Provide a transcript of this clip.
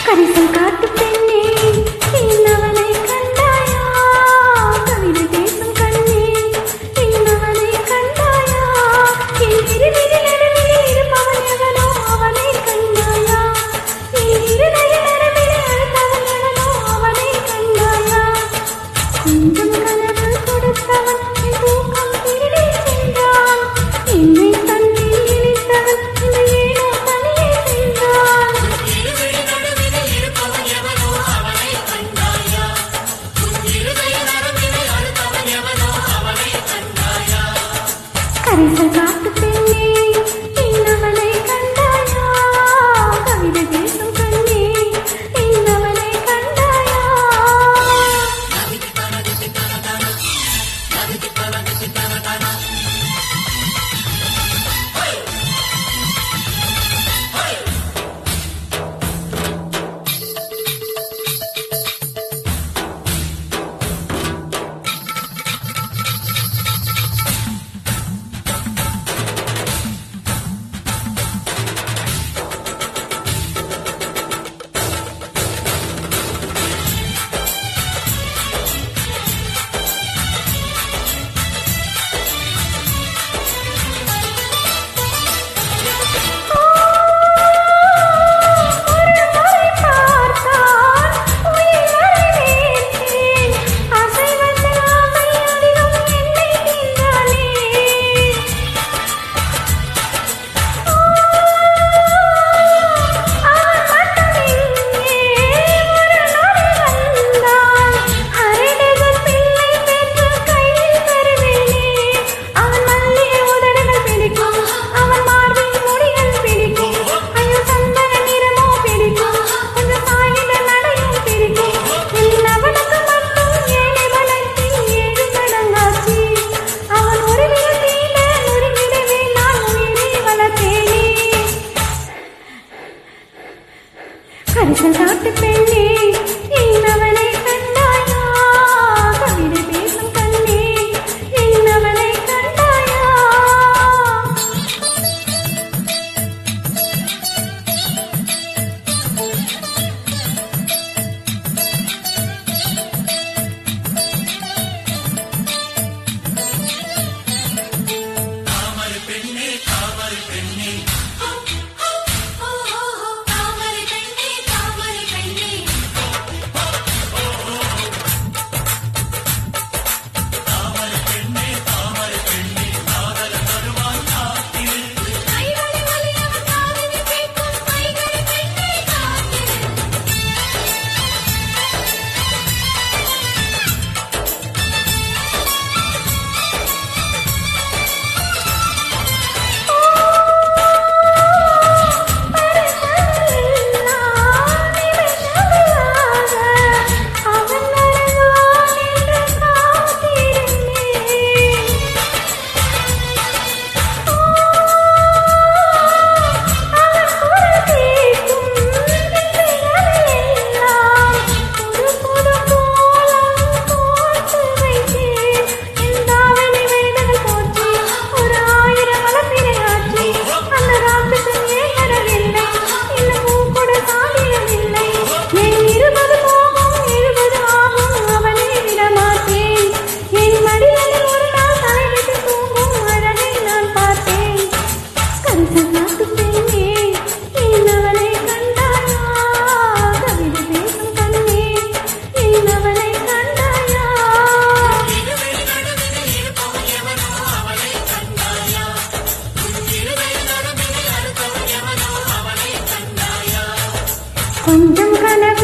கரிசல் காட்டு பெண்ணே இன்னவனை கண்டாயா கவிதை பேசும் கண்ணே இன்னவனை கண்டாயா என் இருவிழி நடுவிலே இருப்பவன் எவனோ அவனை கண்டாயா என் இருதய நடுவிலே அழுத்தவன் எவனோ அவனை கண்டாயா கொஞ்சம் கனவு கொடுத்தவன் என் தூக்கம் திருடி சென்றான் என்னை தன்னில் இணைத்தவன் இந்த ஏனோ தனியே சென்றான் கரிசல் காட்டு பெண்ணே இன்னவனை கண்டாயா கவிதை பேசும் கண்ணே இன்னவனை கண்டாயா கரிசல் காட்டு பெண்ணே இன்னவனை கண்டாயா கவிதை பேசும் கண்ணே இன்னவனை கண்டாயா கொஞ்சம் கனவு